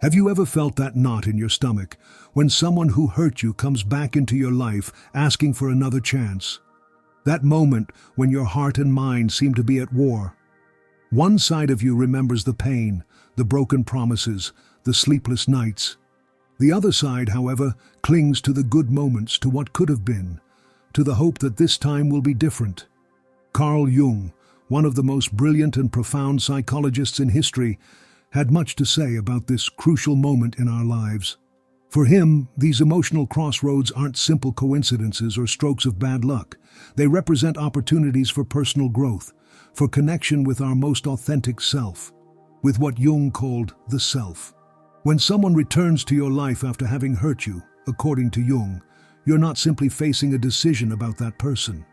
Have you ever felt that knot in your stomach when someone who hurt you comes back into your life asking for another chance? That moment when your heart and mind seem to be at war. One side of you remembers the pain, the broken promises, the sleepless nights. The other side, however, clings to the good moments, to what could have been, to the hope that this time will be different. Carl Jung, one of the most brilliant and profound psychologists in history, had much to say about this crucial moment in our lives. For him, these emotional crossroads aren't simple coincidences or strokes of bad luck. They represent opportunities for personal growth, for connection with our most authentic self, with what Jung called the self. When someone returns to your life after having hurt you, according to Jung, you're not simply facing a decision about that person.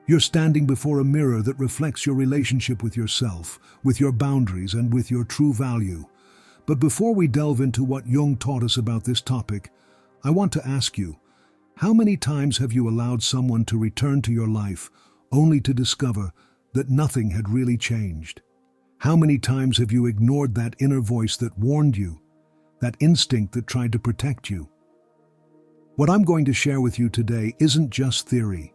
You're standing before a mirror that reflects your relationship with yourself, with your boundaries, and with your true value. But before we delve into what Jung taught us about this topic, I want to ask you, how many times have you allowed someone to return to your life only to discover that nothing had really changed? How many times have you ignored that inner voice that warned you, that instinct that tried to protect you? What I'm going to share with you today isn't just theory.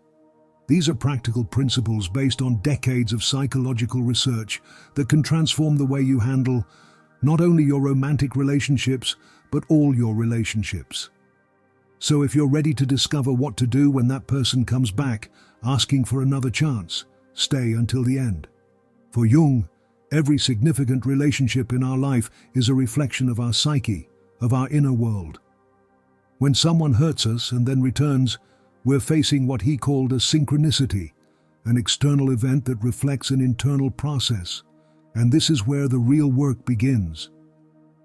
These are practical principles based on decades of psychological research that can transform the way you handle not only your romantic relationships, but all your relationships. So if you're ready to discover what to do when that person comes back, asking for another chance, stay until the end. For Jung, every significant relationship in our life is a reflection of our psyche, of our inner world. When someone hurts us and then returns, we're facing what he called a synchronicity, an external event that reflects an internal process. And this is where the real work begins.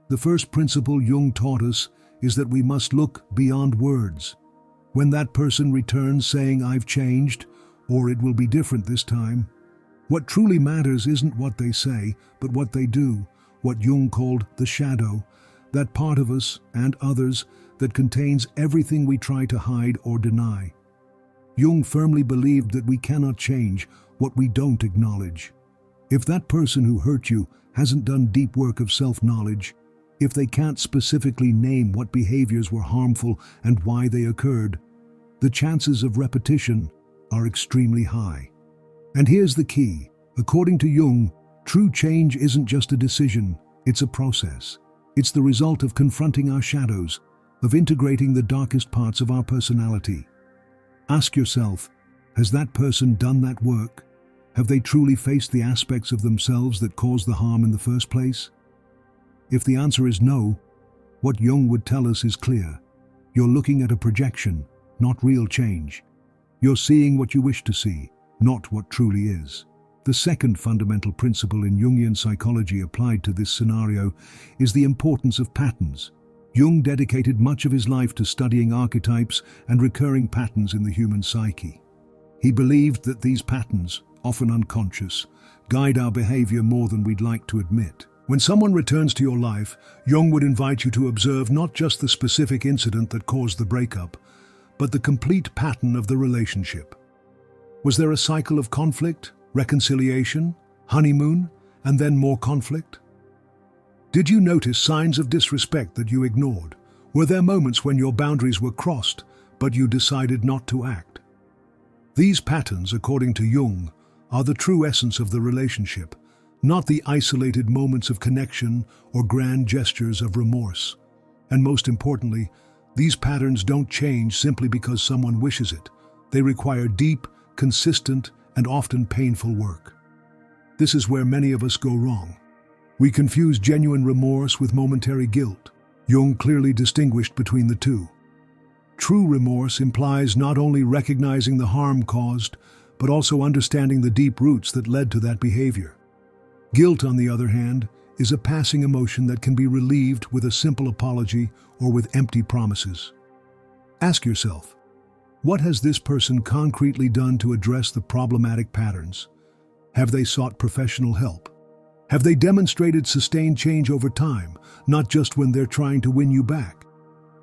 The first principle Jung taught us is that we must look beyond words. When that person returns saying, "I've changed," or "it will be different this time," what truly matters isn't what they say, but what they do, what Jung called the shadow, that part of us and others that contains everything we try to hide or deny. Jung firmly believed that we cannot change what we don't acknowledge. If that person who hurt you hasn't done deep work of self-knowledge, if they can't specifically name what behaviors were harmful and why they occurred, the chances of repetition are extremely high. And here's the key. According to Jung, true change isn't just a decision, it's a process. It's the result of confronting our shadows, of integrating the darkest parts of our personality. Ask yourself, has that person done that work? Have they truly faced the aspects of themselves that caused the harm in the first place? If the answer is no, what Jung would tell us is clear. You're looking at a projection, not real change. You're seeing what you wish to see, not what truly is. The second fundamental principle in Jungian psychology applied to this scenario is the importance of patterns. Jung dedicated much of his life to studying archetypes and recurring patterns in the human psyche. He believed that these patterns, often unconscious, guide our behavior more than we'd like to admit. When someone returns to your life, Jung would invite you to observe not just the specific incident that caused the breakup, but the complete pattern of the relationship. Was there a cycle of conflict, reconciliation, honeymoon, and then more conflict? Did you notice signs of disrespect that you ignored? Were there moments when your boundaries were crossed, but you decided not to act? These patterns, according to Jung, are the true essence of the relationship, not the isolated moments of connection or grand gestures of remorse. And most importantly, these patterns don't change simply because someone wishes it. They require deep, consistent, and often painful work. This is where many of us go wrong. We confuse genuine remorse with momentary guilt. Jung clearly distinguished between the two. True remorse implies not only recognizing the harm caused, but also understanding the deep roots that led to that behavior. Guilt, on the other hand, is a passing emotion that can be relieved with a simple apology or with empty promises. Ask yourself, what has this person concretely done to address the problematic patterns? Have they sought professional help? Have they demonstrated sustained change over time, not just when they're trying to win you back?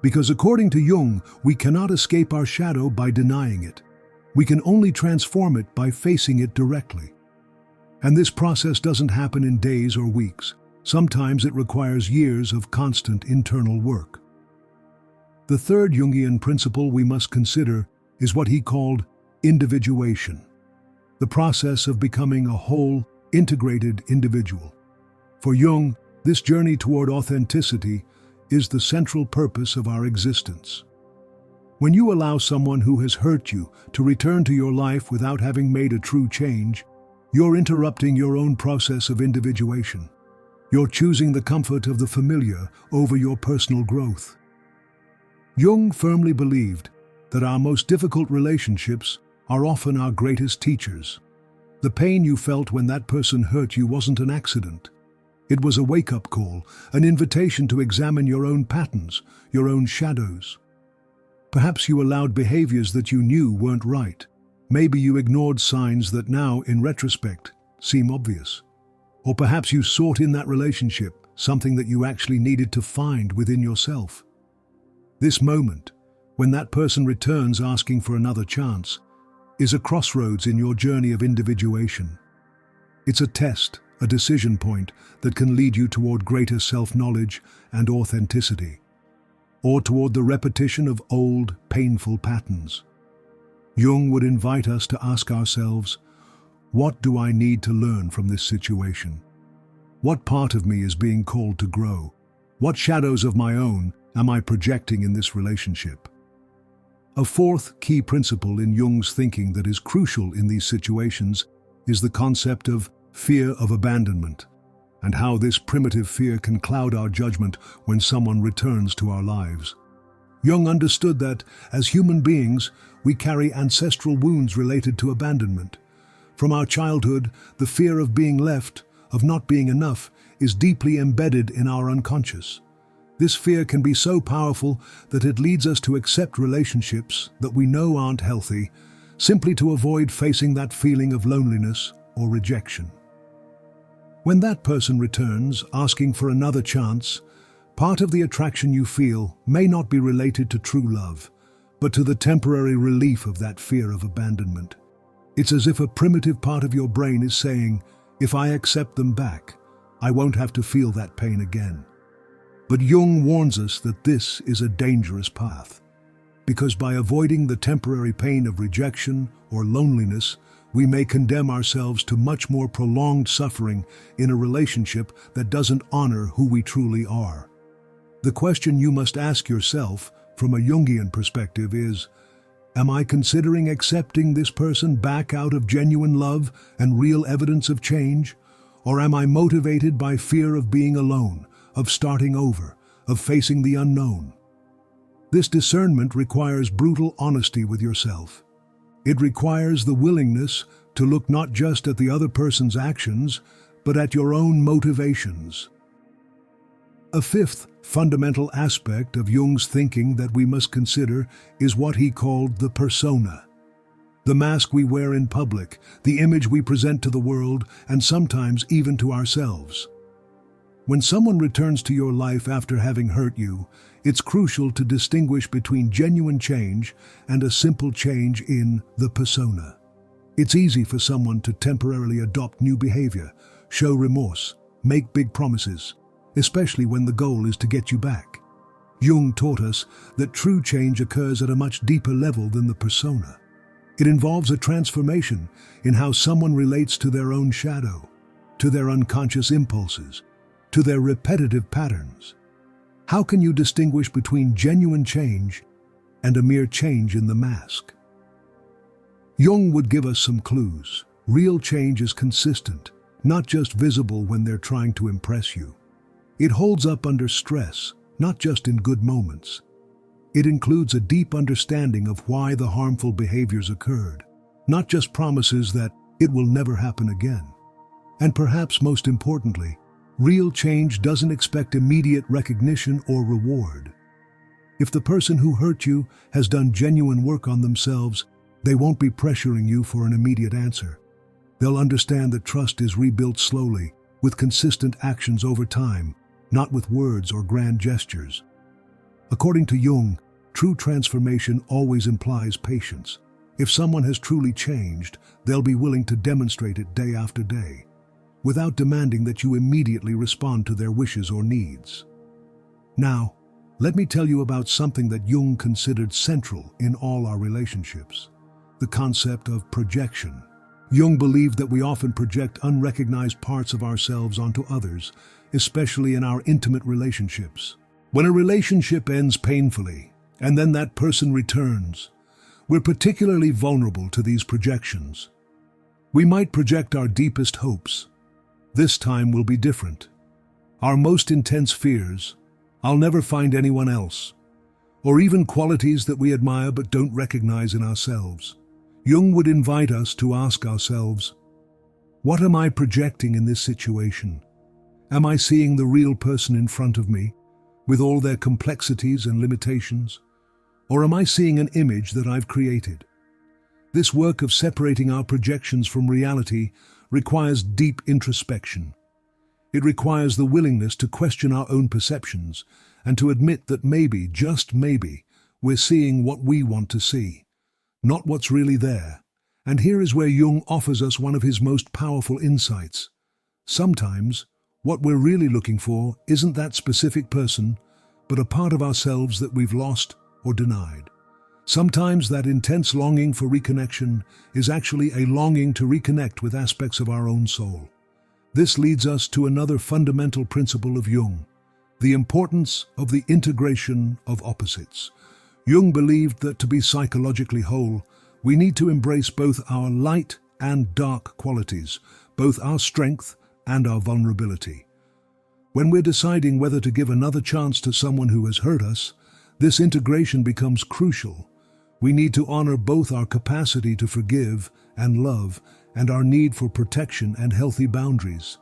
Because according to Jung, we cannot escape our shadow by denying it. We can only transform it by facing it directly. And this process doesn't happen in days or weeks. Sometimes it requires years of constant internal work. The third Jungian principle we must consider is what he called individuation, the process of becoming a whole, integrated individual. For Jung, this journey toward authenticity is the central purpose of our existence. When you allow someone who has hurt you to return to your life without having made a true change, you're interrupting your own process of individuation. You're choosing the comfort of the familiar over your personal growth. Jung firmly believed that our most difficult relationships are often our greatest teachers. The pain you felt when that person hurt you wasn't an accident. It was a wake-up call, an invitation to examine your own patterns, your own shadows. Perhaps you allowed behaviors that you knew weren't right. Maybe you ignored signs that now, in retrospect, seem obvious. Or perhaps you sought in that relationship something that you actually needed to find within yourself. This moment, when that person returns asking for another chance, is a crossroads in your journey of individuation. It's a test, a decision point that can lead you toward greater self-knowledge and authenticity, or toward the repetition of old, painful patterns. Jung would invite us to ask ourselves, what do I need to learn from this situation? What part of me is being called to grow? What shadows of my own am I projecting in this relationship? A fourth key principle in Jung's thinking that is crucial in these situations is the concept of fear of abandonment, and how this primitive fear can cloud our judgment when someone returns to our lives. Jung understood that, as human beings, we carry ancestral wounds related to abandonment. From our childhood, the fear of being left, of not being enough, is deeply embedded in our unconscious. This fear can be so powerful that it leads us to accept relationships that we know aren't healthy, simply to avoid facing that feeling of loneliness or rejection. When that person returns, asking for another chance, part of the attraction you feel may not be related to true love, but to the temporary relief of that fear of abandonment. It's as if a primitive part of your brain is saying, if I accept them back, I won't have to feel that pain again. But Jung warns us that this is a dangerous path, because by avoiding the temporary pain of rejection or loneliness, we may condemn ourselves to much more prolonged suffering in a relationship that doesn't honor who we truly are. The question you must ask yourself, from a Jungian perspective, is, am I considering accepting this person back out of genuine love and real evidence of change? Or am I motivated by fear of being alone, of starting over, of facing the unknown? This discernment requires brutal honesty with yourself. It requires the willingness to look not just at the other person's actions, but at your own motivations. A fifth fundamental aspect of Jung's thinking that we must consider is what he called the persona. The mask we wear in public, the image we present to the world, and sometimes even to ourselves. When someone returns to your life after having hurt you, it's crucial to distinguish between genuine change and a simple change in the persona. It's easy for someone to temporarily adopt new behavior, show remorse, make big promises, especially when the goal is to get you back. Jung taught us that true change occurs at a much deeper level than the persona. It involves a transformation in how someone relates to their own shadow, to their unconscious impulses, to their repetitive patterns. How can you distinguish between genuine change and a mere change in the mask? Jung would give us some clues. Real change is consistent, not just visible when they're trying to impress you. It holds up under stress, not just in good moments. It includes a deep understanding of why the harmful behaviors occurred, not just promises that it will never happen again. And perhaps most importantly, real change doesn't expect immediate recognition or reward. If the person who hurt you has done genuine work on themselves, they won't be pressuring you for an immediate answer. They'll understand that trust is rebuilt slowly, with consistent actions over time, not with words or grand gestures. According to Jung, true transformation always implies patience. If someone has truly changed, they'll be willing to demonstrate it day after day. without demanding that you immediately respond to their wishes or needs. Now, let me tell you about something that Jung considered central in all our relationships: the concept of projection. Jung believed that we often project unrecognized parts of ourselves onto others, especially in our intimate relationships. When a relationship ends painfully, and then that person returns, we're particularly vulnerable to these projections. We might project our deepest hopes. This time will be different. Our most intense fears: I'll never find anyone else. Or even qualities that we admire but don't recognize in ourselves. Jung would invite us to ask ourselves, what am I projecting in this situation? Am I seeing the real person in front of me, with all their complexities and limitations? Or am I seeing an image that I've created? This work of separating our projections from reality requires deep introspection. It requires the willingness to question our own perceptions and to admit that maybe, just maybe, we're seeing what we want to see, not what's really there. And here is where Jung offers us one of his most powerful insights. Sometimes, what we're really looking for isn't that specific person, but a part of ourselves that we've lost or denied. Sometimes that intense longing for reconnection is actually a longing to reconnect with aspects of our own soul. This leads us to another fundamental principle of Jung: the importance of the integration of opposites. Jung believed that to be psychologically whole, we need to embrace both our light and dark qualities, both our strength and our vulnerability. When we're deciding whether to give another chance to someone who has hurt us, this integration becomes crucial. We need to honor both our capacity to forgive and love and our need for protection and healthy boundaries.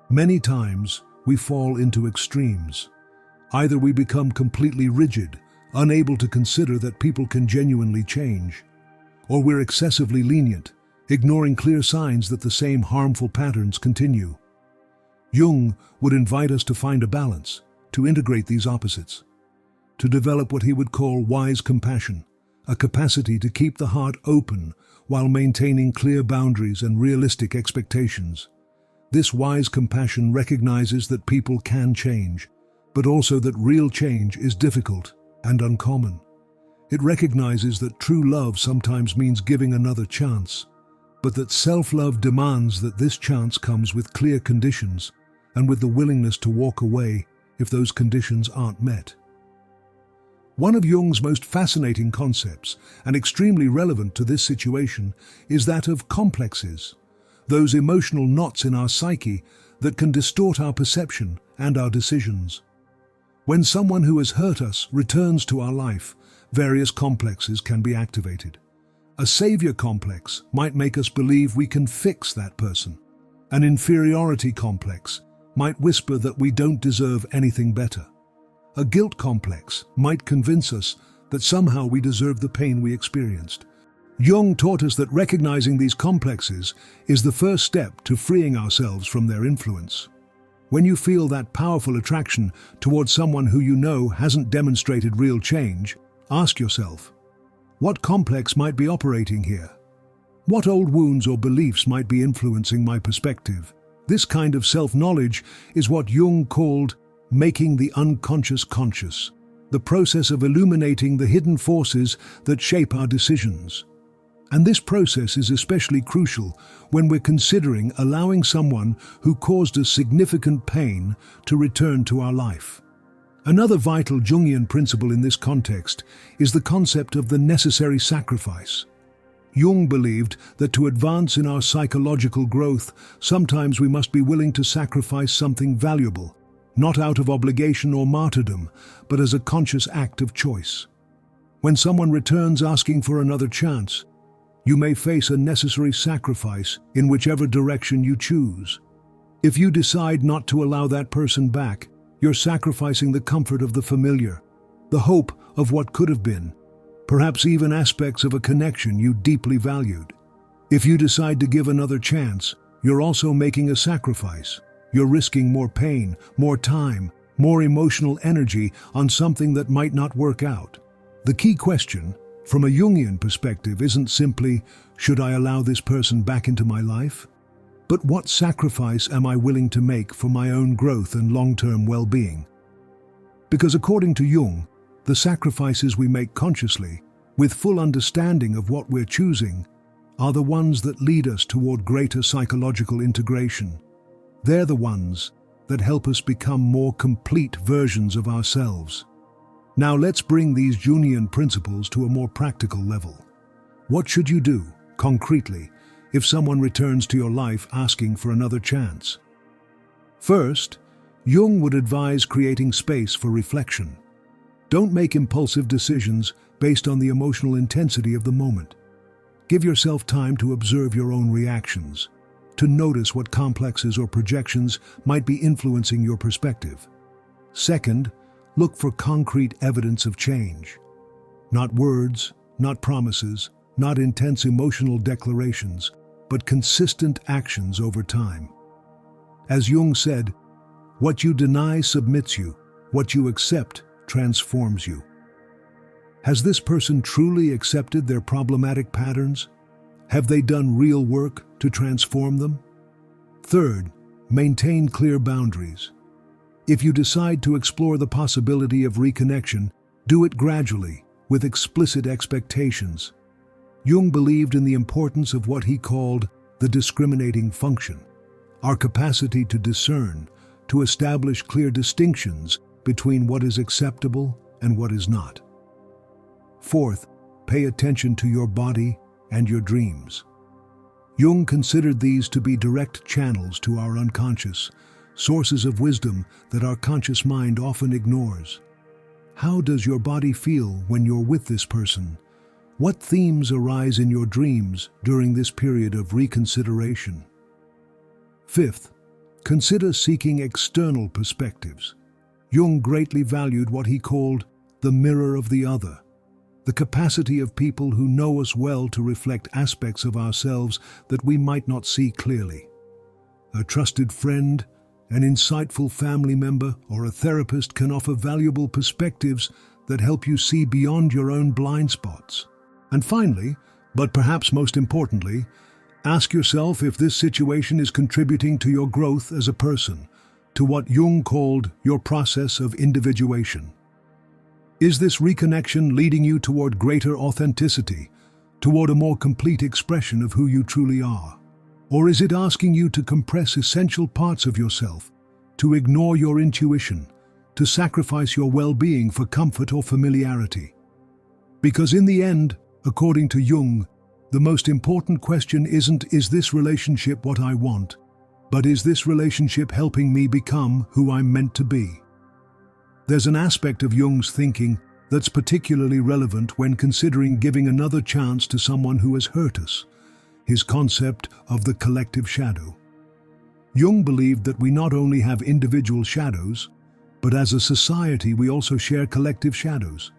Many times, we fall into extremes. Either we become completely rigid, unable to consider that people can genuinely change, or we're excessively lenient, ignoring clear signs that the same harmful patterns continue. Jung would invite us to find a balance, to integrate these opposites, to develop what he would call wise compassion, a capacity to keep the heart open while maintaining clear boundaries and realistic expectations. This wise compassion recognizes that people can change, but also that real change is difficult and uncommon. It recognizes that true love sometimes means giving another chance, but that self-love demands that this chance comes with clear conditions and with the willingness to walk away if those conditions aren't met. One of Jung's most fascinating concepts, and extremely relevant to this situation, is that of complexes, those emotional knots in our psyche that can distort our perception and our decisions. When someone who has hurt us returns to our life, various complexes can be activated. A savior complex might make us believe we can fix that person. An inferiority complex might whisper that we don't deserve anything better. A guilt complex might convince us that somehow we deserve the pain we experienced. Jung taught us that recognizing these complexes is the first step to freeing ourselves from their influence. When you feel that powerful attraction towards someone who you know hasn't demonstrated real change, ask yourself, what complex might be operating here? What old wounds or beliefs might be influencing my perspective? This kind of self-knowledge is what Jung called making the unconscious conscious, the process of illuminating the hidden forces that shape our decisions. And this process is especially crucial when we're considering allowing someone who caused us significant pain to return to our life. Another vital Jungian principle in this context is the concept of the necessary sacrifice. Jung believed that to advance in our psychological growth, sometimes we must be willing to sacrifice something valuable, not out of obligation or martyrdom, but as a conscious act of choice. When someone returns asking for another chance, you may face a necessary sacrifice in whichever direction you choose. If you decide not to allow that person back, you're sacrificing the comfort of the familiar, the hope of what could have been, perhaps even aspects of a connection you deeply valued. If you decide to give another chance, you're also making a sacrifice. You're risking more pain, more time, more emotional energy on something that might not work out. The key question, from a Jungian perspective, isn't simply, should I allow this person back into my life? but what sacrifice am I willing to make for my own growth and long-term well-being? Because according to Jung, the sacrifices we make consciously, with full understanding of what we're choosing, are the ones that lead us toward greater psychological integration. They're the ones that help us become more complete versions of ourselves. Now let's bring these Jungian principles to a more practical level. What should you do, concretely, if someone returns to your life asking for another chance? First, Jung would advise creating space for reflection. Don't make impulsive decisions based on the emotional intensity of the moment. Give yourself time to observe your own reactions, to notice what complexes or projections might be influencing your perspective. Second, look for concrete evidence of change. Not words, not promises, not intense emotional declarations, but consistent actions over time. As Jung said, what you deny submits you, what you accept transforms you. Has this person truly accepted their problematic patterns? Have they done real work to transform them? Third, maintain clear boundaries. If you decide to explore the possibility of reconnection, do it gradually, with explicit expectations. Jung believed in the importance of what he called the discriminating function, our capacity to discern, to establish clear distinctions between what is acceptable and what is not. Fourth, pay attention to your body and your dreams. Jung considered these to be direct channels to our unconscious, sources of wisdom that our conscious mind often ignores. How does your body feel when you're with this person? What themes arise in your dreams during this period of reconsideration? Fifth, consider seeking external perspectives. Jung greatly valued what he called the mirror of the other, the capacity of people who know us well to reflect aspects of ourselves that we might not see clearly. A trusted friend, an insightful family member, or a therapist can offer valuable perspectives that help you see beyond your own blind spots. And finally, but perhaps most importantly, ask yourself if this situation is contributing to your growth as a person, to what Jung called your process of individuation. Is this reconnection leading you toward greater authenticity, toward a more complete expression of who you truly are? Or is it asking you to compress essential parts of yourself, to ignore your intuition, to sacrifice your well-being for comfort or familiarity? Because in the end, according to Jung, the most important question isn't, is this relationship what I want, but is this relationship helping me become who I'm meant to be? There's an aspect of Jung's thinking that's particularly relevant when considering giving another chance to someone who has hurt us, his concept of the collective shadow. Jung believed that we not only have individual shadows, but as a society we also share collective shadows,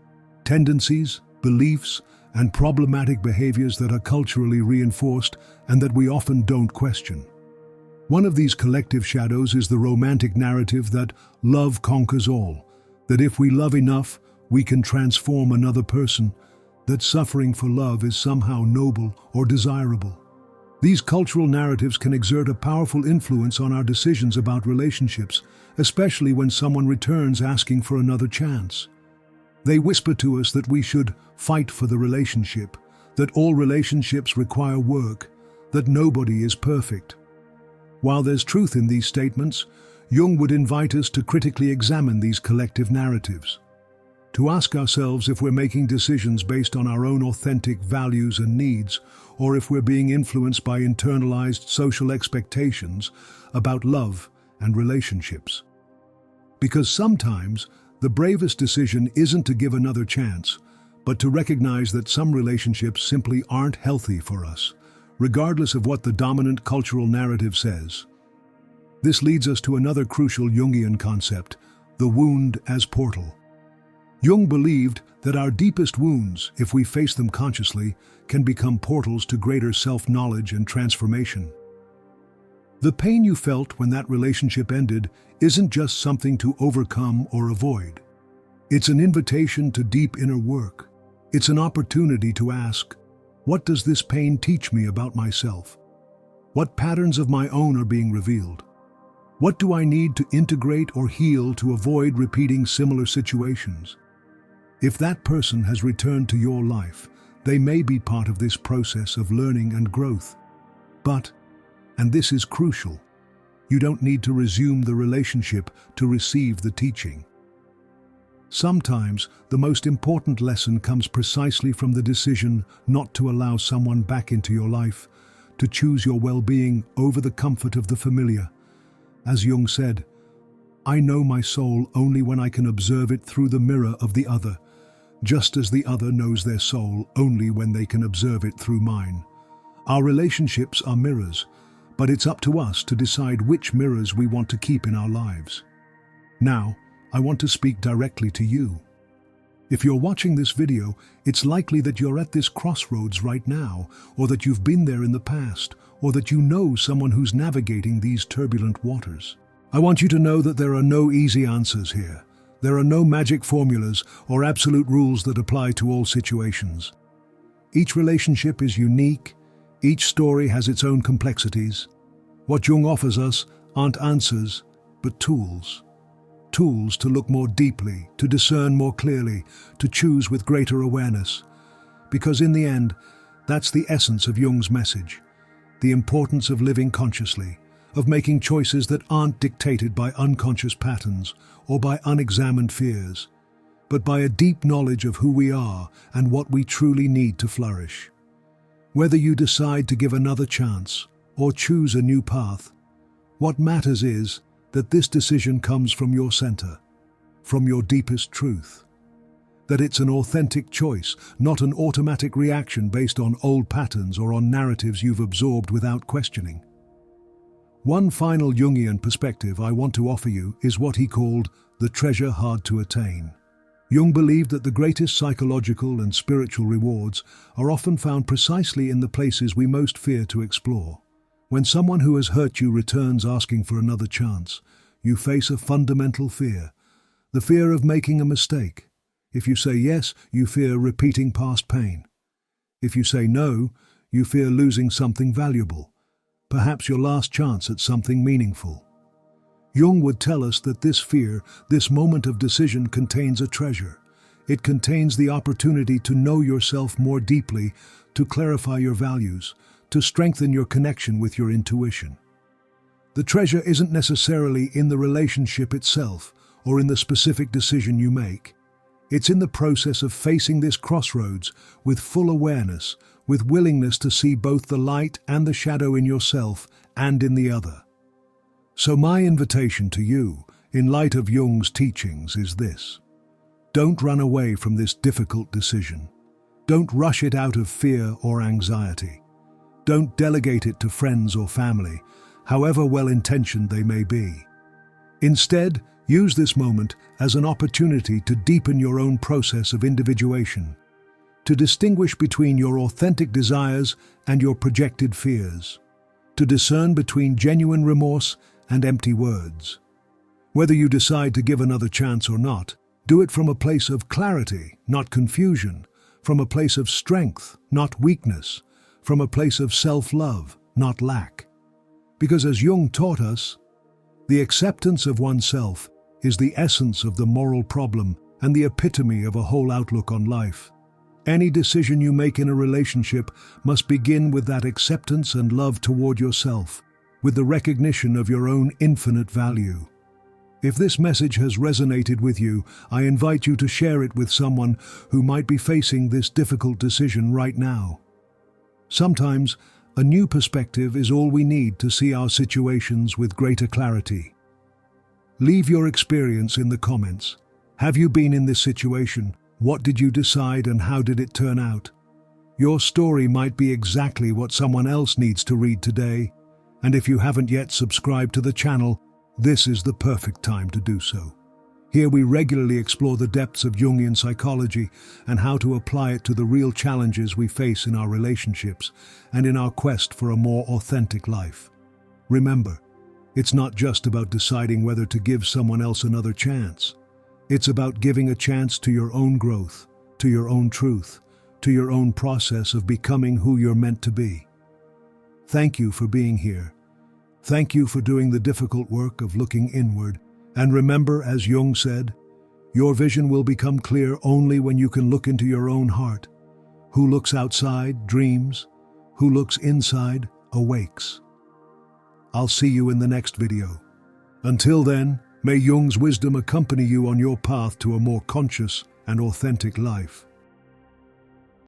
tendencies, beliefs, and problematic behaviors that are culturally reinforced and that we often don't question. One of these collective shadows is the romantic narrative that love conquers all, that if we love enough, we can transform another person, that suffering for love is somehow noble or desirable. These cultural narratives can exert a powerful influence on our decisions about relationships, especially when someone returns asking for another chance. They whisper to us that we should fight for the relationship, that all relationships require work, that nobody is perfect. While there's truth in these statements, Jung would invite us to critically examine these collective narratives, to ask ourselves if we're making decisions based on our own authentic values and needs, or if we're being influenced by internalized social expectations about love and relationships. Because sometimes the bravest decision isn't to give another chance, but to recognize that some relationships simply aren't healthy for us, regardless of what the dominant cultural narrative says. This leads us to another crucial Jungian concept, the wound as portal. Jung believed that our deepest wounds, if we face them consciously, can become portals to greater self-knowledge and transformation. The pain you felt when that relationship ended isn't just something to overcome or avoid. It's an invitation to deep inner work. It's an opportunity to ask, what does this pain teach me about myself? What patterns of my own are being revealed? What do I need to integrate or heal to avoid repeating similar situations? If that person has returned to your life, they may be part of this process of learning and growth. But, and this is crucial, you don't need to resume the relationship to receive the teaching. Sometimes, the most important lesson comes precisely from the decision not to allow someone back into your life, to choose your well-being over the comfort of the familiar. As Jung said, "I know my soul only when I can observe it through the mirror of the other, just as the other knows their soul only when they can observe it through mine." Our relationships are mirrors, but it's up to us to decide which mirrors we want to keep in our lives. Now, I want to speak directly to you. If you're watching this video, it's likely that you're at this crossroads right now, or that you've been there in the past, or that you know someone who's navigating these turbulent waters. I want you to know that there are no easy answers here. There are no magic formulas or absolute rules that apply to all situations. Each relationship is unique. Each story has its own complexities. What Jung offers us aren't answers, but tools. Tools to look more deeply, to discern more clearly, to choose with greater awareness. Because in the end, that's the essence of Jung's message. The importance of living consciously, of making choices that aren't dictated by unconscious patterns or by unexamined fears, but by a deep knowledge of who we are and what we truly need to flourish. Whether you decide to give another chance or choose a new path, what matters is that this decision comes from your center, from your deepest truth. That it's an authentic choice, not an automatic reaction based on old patterns or on narratives you've absorbed without questioning. One final Jungian perspective I want to offer you is what he called the treasure hard to attain. Jung believed that the greatest psychological and spiritual rewards are often found precisely in the places we most fear to explore. When someone who has hurt you returns asking for another chance, you face a fundamental fear, the fear of making a mistake. If you say yes, you fear repeating past pain. If you say no, you fear losing something valuable, perhaps your last chance at something meaningful. Jung would tell us that this fear, this moment of decision, contains a treasure. It contains the opportunity to know yourself more deeply, to clarify your values, to strengthen your connection with your intuition. The treasure isn't necessarily in the relationship itself or in the specific decision you make. It's in the process of facing this crossroads with full awareness, with willingness to see both the light and the shadow in yourself and in the other. So my invitation to you, in light of Jung's teachings, is this. Don't run away from this difficult decision. Don't rush it out of fear or anxiety. Don't delegate it to friends or family, however well-intentioned they may be. Instead, use this moment as an opportunity to deepen your own process of individuation, to distinguish between your authentic desires and your projected fears, to discern between genuine remorse and empty words. Whether you decide to give another chance or not, do it from a place of clarity, not confusion, from a place of strength, not weakness, from a place of self-love, not lack. Because as Jung taught us, the acceptance of oneself is the essence of the moral problem and the epitome of a whole outlook on life. Any decision you make in a relationship must begin with that acceptance and love toward yourself, with the recognition of your own infinite value. If this message has resonated with you, I invite you to share it with someone who might be facing this difficult decision right now. Sometimes, a new perspective is all we need to see our situations with greater clarity. Leave your experience in the comments. Have you been in this situation? What did you decide and how did it turn out? Your story might be exactly what someone else needs to read today, and if you haven't yet subscribed to the channel, this is the perfect time to do so. Here we regularly explore the depths of Jungian psychology and how to apply it to the real challenges we face in our relationships and in our quest for a more authentic life. Remember, it's not just about deciding whether to give someone else another chance. It's about giving a chance to your own growth, to your own truth, to your own process of becoming who you're meant to be. Thank you for being here. Thank you for doing the difficult work of looking inward. And remember, as Jung said, your vision will become clear only when you can look into your own heart. Who looks outside dreams. Who looks inside awakes. I'll see you in the next video. Until then, may Jung's wisdom accompany you on your path to a more conscious and authentic life.